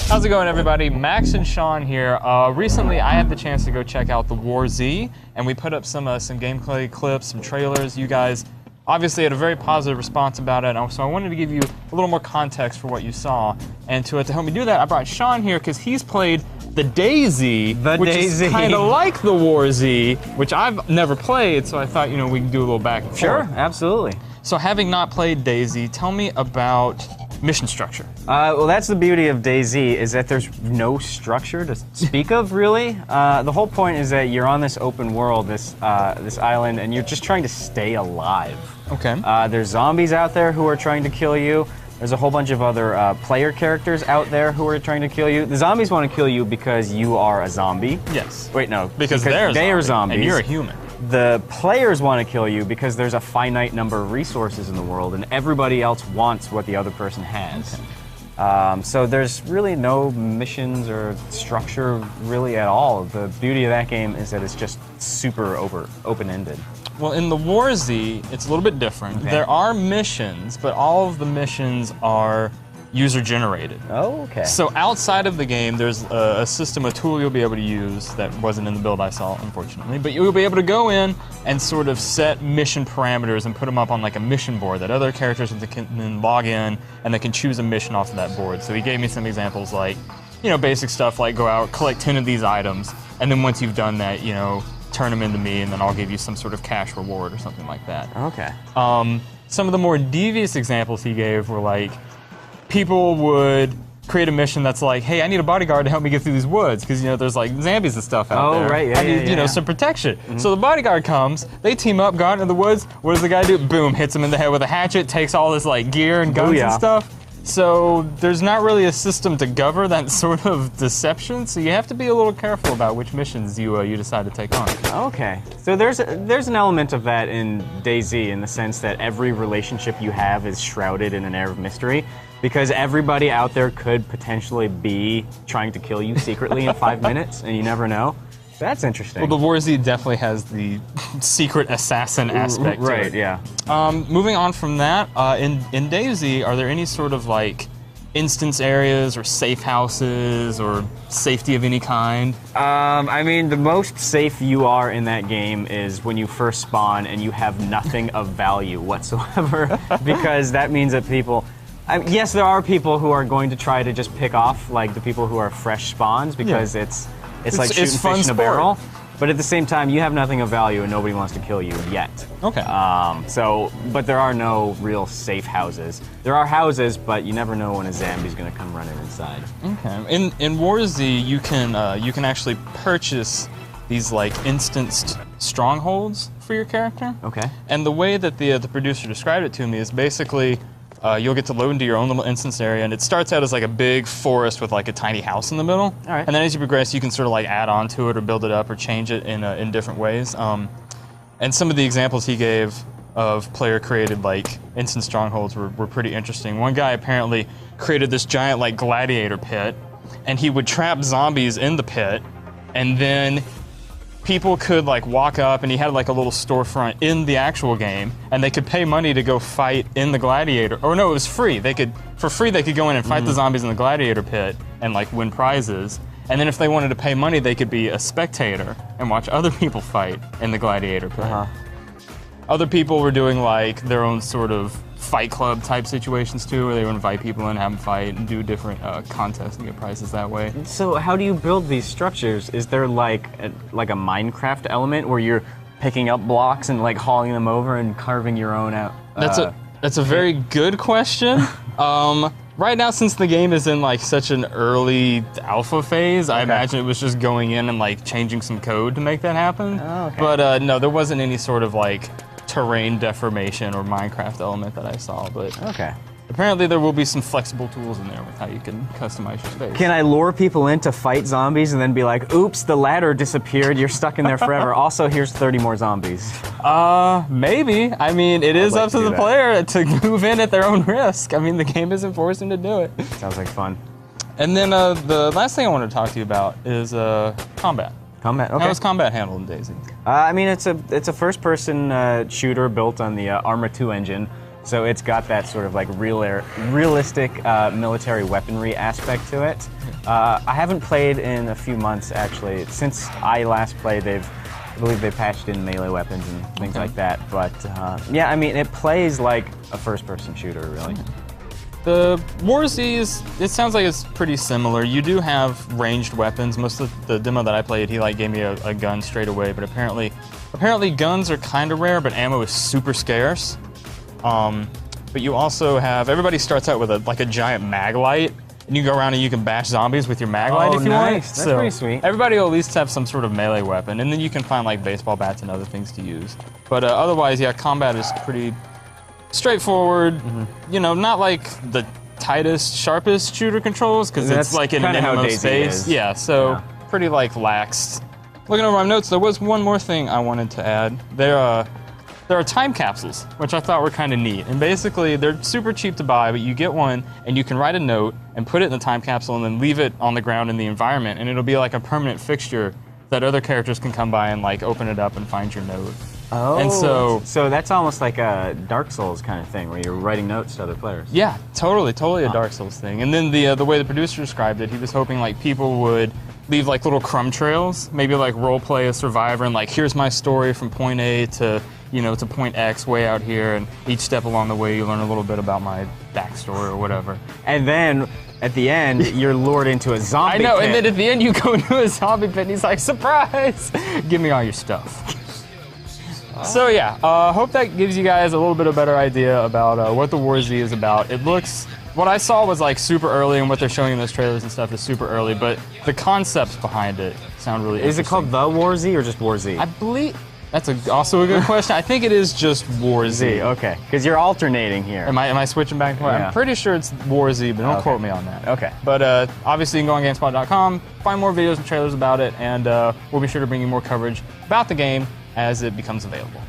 How's it going, everybody? Max and Sean here. Recently, I had the chance to go check out the DayZ, and we put up some gameplay clips, some trailers. You guys obviously had a very positive response about it, so I wanted to give you a little more context for what you saw. And to help me do that, I brought Sean here because he's played the DayZ, which is kind of like the DayZ, which I've never played, so I thought, you know, we can do a little back and forth. Sure, absolutely. So having not played DayZ, tell me about mission structure. Well, that's the beauty of DayZ, is that there's no structure to speak of, really. The whole point is that you're on this open world, this island, and you're just trying to stay alive. Okay. There's zombies out there who are trying to kill you. There's a whole bunch of other player characters out there who are trying to kill you. The zombies want to kill you because you are a zombie. Yes. Wait, no. Because they are zombies. And you're a human. The players want to kill you because there's a finite number of resources in the world, and everybody else wants what the other person has. Okay. So there's really no missions or structure really at all. The beauty of that game is that it's just super open-ended. Well, in the DayZ, it's a little bit different. Okay. There are missions, but all of the missions are user-generated. Oh, okay. So outside of the game, there's a system, a tool you'll be able to use that wasn't in the build I saw, unfortunately. But you'll be able to go in and sort of set mission parameters and put them up on like a mission board that other characters can then log in and they can choose a mission off of that board. So he gave me some examples like, you know, basic stuff like go out, collect 10 of these items, and then once you've done that, you know, turn them into me, and then I'll give you some sort of cash reward or something like that. Okay. Some of the more devious examples he gave were like, people would create a mission that's like, hey, I need a bodyguard to help me get through these woods, because, you know, there's like zombies and stuff out there. Oh, right, yeah, I need, you know, some protection. So the bodyguard comes, they team up, go out into the woods, what does the guy do? Boom, hits him in the head with a hatchet, takes all this like gear and guns and stuff. So there's not really a system to govern that sort of deception, so you have to be a little careful about which missions you decide to take on. Okay, so there's an element of that in DayZ in the sense that every relationship you have is shrouded in an air of mystery, because everybody out there could potentially be trying to kill you secretly in 5 minutes, and you never know. That's interesting. Well, the DayZ definitely has the secret assassin aspect to it. Right, yeah. Moving on from that, in DayZ, are there any sort of like instance areas or safe houses or safety of any kind? I mean, the most safe you are in that game is when you first spawn and you have nothing of value whatsoever, because that means that people... yes, there are people who are going to try to just pick off like the people who are fresh spawns, because it's like shooting fish in a barrel. But at the same time, you have nothing of value and nobody wants to kill you yet. Okay. But there are no real safe houses. There are houses, but you never know when a zombie's going to come running inside. Okay. In DayZ, you can actually purchase these like instanced strongholds for your character. Okay. And the way that the producer described it to me is basically you'll get to load into your own little instance area, and it starts out as like a big forest with like a tiny house in the middle. All right. And then as you progress, you can sort of like add on to it or build it up or change it in different ways. And some of the examples he gave of player-created like instant strongholds were pretty interesting. One guy apparently created this giant like gladiator pit, and he would trap zombies in the pit, and then people could like walk up, and he had like a little storefront in the actual game, and they could pay money to go fight in the gladiator. Or no, it was free. For free, they could go in and fight the zombies in the gladiator pit and like win prizes. And then if they wanted to pay money, they could be a spectator and watch other people fight in the gladiator pit. Other people were doing like their own sort of fight club type situations too, where they would invite people in, have them fight, and do different contests and get prizes that way. So how do you build these structures? Is there like a Minecraft element where you're picking up blocks and like hauling them over and carving your own out? That's a very good question. Right now, since the game is in like such an early alpha phase, I imagine it was just going in and like changing some code to make that happen. Oh, okay. But no, there wasn't any sort of like terrain deformation or Minecraft element that I saw, but apparently there will be some flexible tools in there with how you can customize your space. Can I lure people in to fight zombies and then be like, oops, the ladder disappeared, you're stuck in there forever, also here's 30 more zombies? Maybe. I mean, it is up to the player to move in at their own risk. I mean, the game isn't forcing to do it. Sounds like fun. And then the last thing I want to talk to you about is combat. Combat, okay. How is combat handled in DayZ? I mean, it's a first-person shooter built on the Arma 2 engine. So it's got that sort of like realistic military weaponry aspect to it. I haven't played in a few months, actually. Since I last played, I believe they patched in melee weapons and things like that. But yeah, I mean, it plays like a first-person shooter, really. The DayZ, it sounds like it's pretty similar. You do have ranged weapons. Most of the demo that I played, he like gave me a gun straight away, but apparently guns are kind of rare, but ammo is super scarce. But you also have, everybody starts out with a giant mag light, and you go around and you can bash zombies with your mag light if you want. That's pretty sweet. Everybody will at least have some sort of melee weapon, and then you can find like baseball bats and other things to use. But otherwise, yeah, combat is pretty straightforward. You know, not like the tightest, sharpest shooter controls, because it's like in an MMO space. Yeah, so pretty like lax. Looking over my notes, there was one more thing I wanted to add. There are time capsules, which I thought were kind of neat. And basically, they're super cheap to buy, but you get one, and you can write a note and put it in the time capsule and then leave it on the ground in the environment, and it'll be like a permanent fixture that other characters can come by and like open it up and find your note. Oh, and so that's almost like a Dark Souls kind of thing, where you're writing notes to other players. Yeah, totally a Dark Souls thing. And then the way the producer described it, he was hoping like people would leave like little crumb trails, maybe like role play a survivor and like, here's my story from point A to, you know, to point X way out here, and each step along the way you learn a little bit about my backstory or whatever. And then at the end, you're lured into a zombie pit. I know, and then at the end you go into a zombie pit and he's like, surprise! Give me all your stuff. So yeah, hope that gives you guys a little bit of a better idea about what the DayZ is about. It looks, what I saw was like super early, and what they're showing in those trailers and stuff is super early, but the concepts behind it sound really interesting. Is it called the DayZ or just DayZ? I believe, that's also a good question. I think it is just DayZ. Okay, because you're alternating here. Am I switching back and forth? Yeah. I'm pretty sure it's DayZ, but don't quote me on that. Okay. But obviously you can go on GameSpot.com, find more videos and trailers about it, and we'll be sure to bring you more coverage about the game as it becomes available.